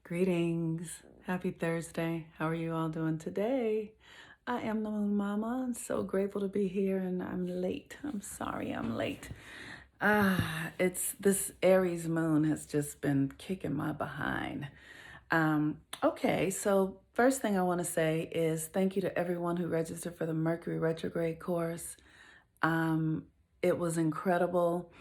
Greetings. Happy Thursday. How are you all doing today? I am the Moon Mama. I'm so grateful to be here and I'm late. I'm sorry I'm late. It's this Aries Moon has just been kicking my behind. Okay, so first thing I want to say is thank you to everyone who registered for the Mercury retrograde course. Um, it was incredible.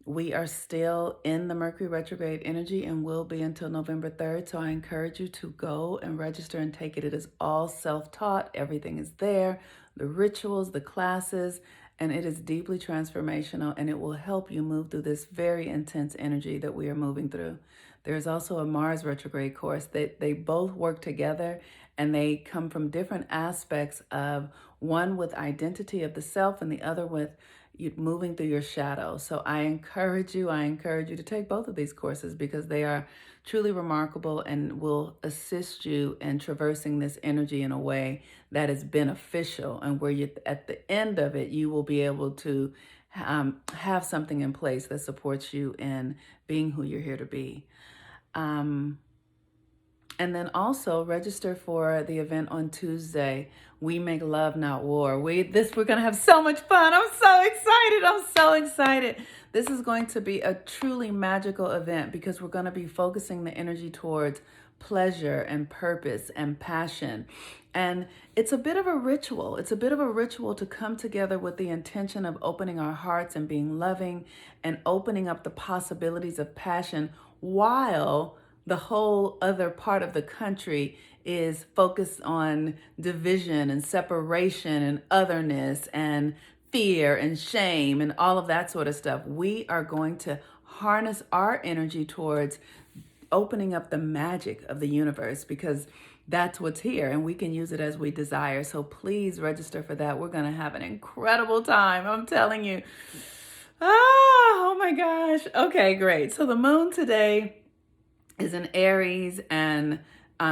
We are still in the Mercury retrograde energy and will be until November 3rd. So I encourage you to go and register and take it. It is all self-taught. Everything is there, the rituals, the classes, and it is deeply transformational and it will help you move through this very intense energy that we are moving through. There's also a Mars retrograde course that they both work together and they come from different aspects of one with identity of the self and the other with you moving through your shadow. So I encourage you to take both of these courses because they are truly remarkable and will assist you in traversing this energy in a way that is beneficial and where you at the end of it you will be able to have something in place that supports you in being who you're here to be. Um, and then also register for the event on Tuesday. We make love, not war. We're gonna have so much fun. I'm so excited. I'm so excited. This is going to be a truly magical event because we're gonna be focusing the energy towards pleasure and purpose and passion. And it's a bit of a ritual. It's a bit of a ritual to come together with the intention of opening our hearts and being loving and opening up the possibilities of passion while the whole other part of the country is focused on division and separation and otherness and fear and shame and all of that sort of stuff. We are going to harness our energy towards opening up the magic of the universe because that's what's here and we can use it as we desire. So please register for that. We're going to have an incredible time. I'm telling you. Oh my gosh. Okay, great. So the moon today is in Aries, and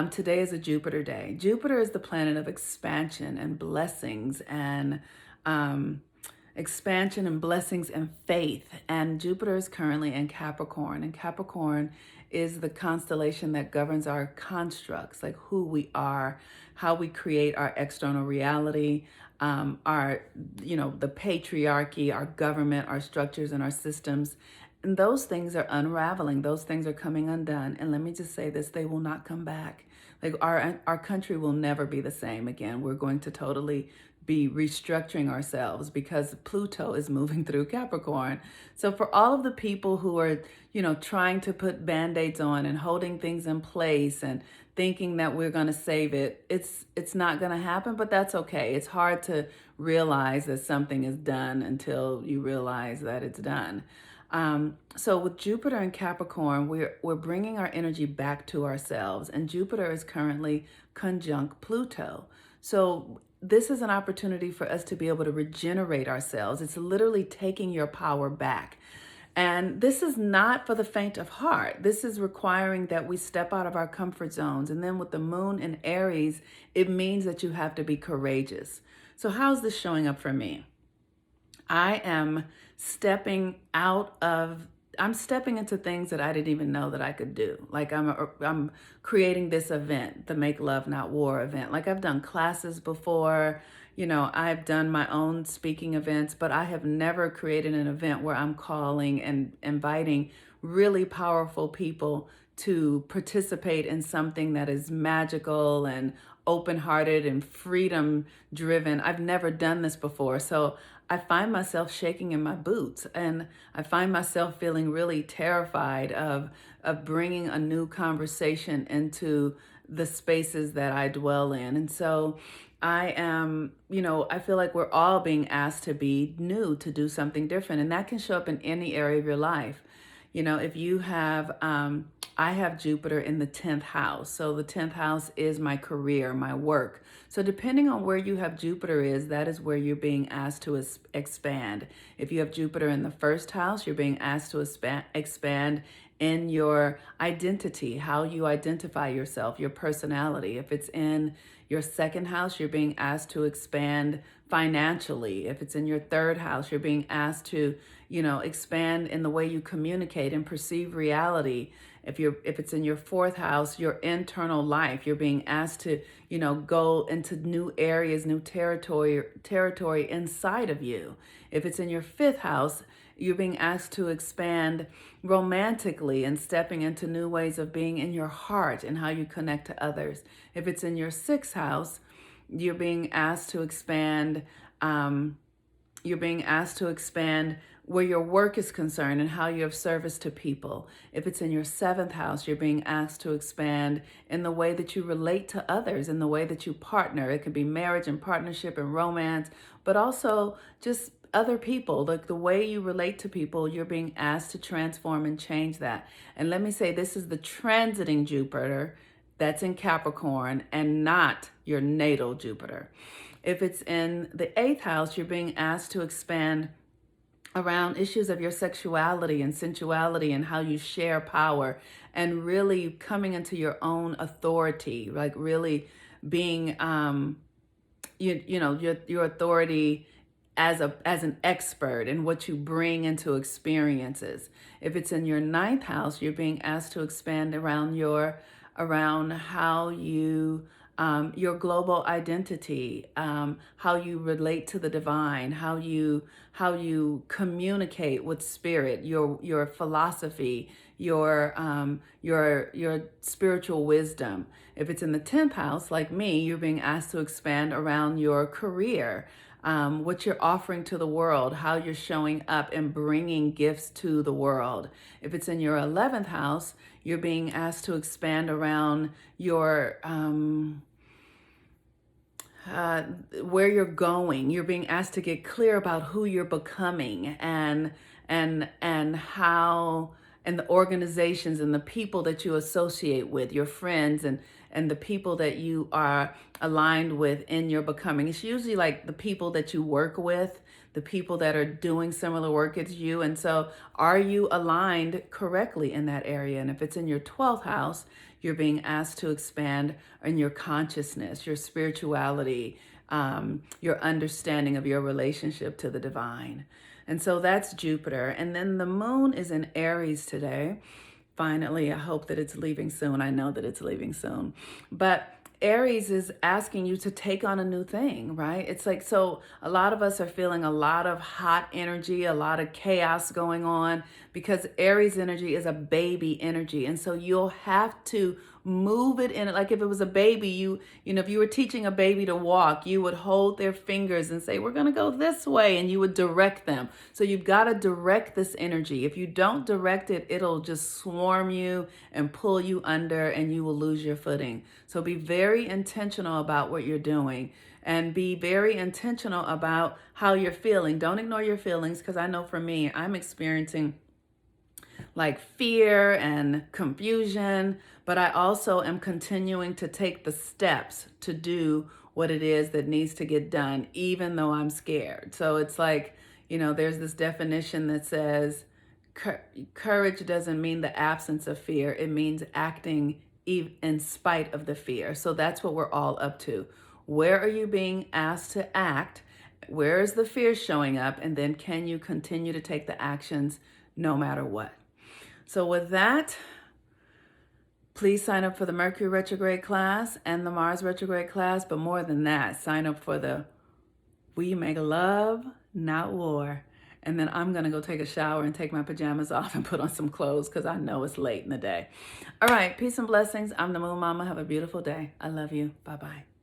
today is a Jupiter day. Jupiter is the planet of expansion and blessings um, and faith. And Jupiter is currently in Capricorn, and Capricorn is the constellation that governs our constructs, like who we are, how we create our external reality, the patriarchy, our government, our structures, and our systems. And those things are unraveling. Those things are coming undone. And let me just say this, they will not come back. Like our country will never be the same again. We're going to totally be restructuring ourselves because Pluto is moving through Capricorn. So for all of the people who are, trying to put band-aids on and holding things in place and thinking that we're going to save it, it's not going to happen, but that's okay. It's hard to realize that something is done until you realize that it's done. So with Jupiter and Capricorn, we're bringing our energy back to ourselves, and Jupiter is currently conjunct Pluto. So this is an opportunity for us to be able to regenerate ourselves. It's literally taking your power back. And this is not for the faint of heart. This is requiring that we step out of our comfort zones. And then with the moon in Aries, it means that you have to be courageous. So how's this showing up for me? I am I'm stepping into things that I didn't even know that I could do. Like I'm creating this event, the Make Love Not War event. Like I've done classes before, I've done my own speaking events, but I have never created an event where I'm calling and inviting really powerful people to participate in something that is magical and open-hearted and freedom-driven. I've never done this before. So I find myself shaking in my boots and I find myself feeling really terrified of bringing a new conversation into the spaces that I dwell in. And so I feel like we're all being asked to be new, to do something different. And that can show up in any area of your life. If you have, I have Jupiter in the 10th house. So the 10th house is my career, my work. So depending on where you have Jupiter that is where you're being asked to expand. If you have Jupiter in the first house, you're being asked to expand in your identity, how you identify yourself, your personality. If it's in your second house, you're being asked to expand financially. If it's in your third house, you're being asked to, expand in the way you communicate and perceive reality. If it's in your fourth house, your internal life, you're being asked to, go into new areas, new territory inside of you. If it's in your fifth house, you're being asked to expand romantically and stepping into new ways of being in your heart and how you connect to others. If it's in your sixth house, you're being asked to expand. You're being asked to expand where your work is concerned and how you have service to people. If it's in your seventh house, you're being asked to expand in the way that you relate to others, in the way that you partner. It could be marriage and partnership and romance, but also just other people, like the way you relate to people, you're being asked to transform and change that. And let me say, this is the transiting Jupiter that's in Capricorn and not your natal Jupiter. If it's in the eighth house, you're being asked to expand around issues of your sexuality and sensuality and how you share power and really coming into your own authority, like really being, your authority as an expert in what you bring into experiences. If it's in your ninth house, you're being asked to expand around how you your global identity, how you relate to the divine, how you communicate with spirit, your philosophy, your spiritual wisdom. If it's in the 10th house, like me, you're being asked to expand around your career, what you're offering to the world, how you're showing up and bringing gifts to the world. If it's in your 11th house, you're being asked to expand around your where you're going. You're being asked to get clear about who you're becoming and how and the organizations and the people that you associate with, your friends and the people that you are aligned with in your becoming. It's usually like the people that you work with, the people that are doing similar work as you. And so are you aligned correctly in that area? And if it's in your 12th house, you're being asked to expand in your consciousness, your spirituality, your understanding of your relationship to the divine. And so that's Jupiter. And then the moon is in Aries today. Finally, I hope that it's leaving soon. I know that it's leaving soon. But Aries is asking you to take on a new thing, right? It's like, so a lot of us are feeling a lot of hot energy, a lot of chaos going on because Aries energy is a baby energy. And so you'll have to move it in. Like if it was a baby, if you were teaching a baby to walk, you would hold their fingers and say, we're going to go this way. And you would direct them. So you've got to direct this energy. If you don't direct it, it'll just swarm you and pull you under and you will lose your footing. So be very intentional about what you're doing and be very intentional about how you're feeling. Don't ignore your feelings, because I know for me, I'm experiencing like fear and confusion, but I also am continuing to take the steps to do what it is that needs to get done, even though I'm scared. So it's like, there's this definition that says courage doesn't mean the absence of fear. It means acting in spite of the fear. So that's what we're all up to. Where are you being asked to act? Where is the fear showing up? And then can you continue to take the actions no matter what? So with that, please sign up for the Mercury retrograde class and the Mars retrograde class. But more than that, sign up for the We Make Love, Not War. And then I'm going to go take a shower and take my pajamas off and put on some clothes because I know it's late in the day. All right. Peace and blessings. I'm the Moon Mama. Have a beautiful day. I love you. Bye-bye.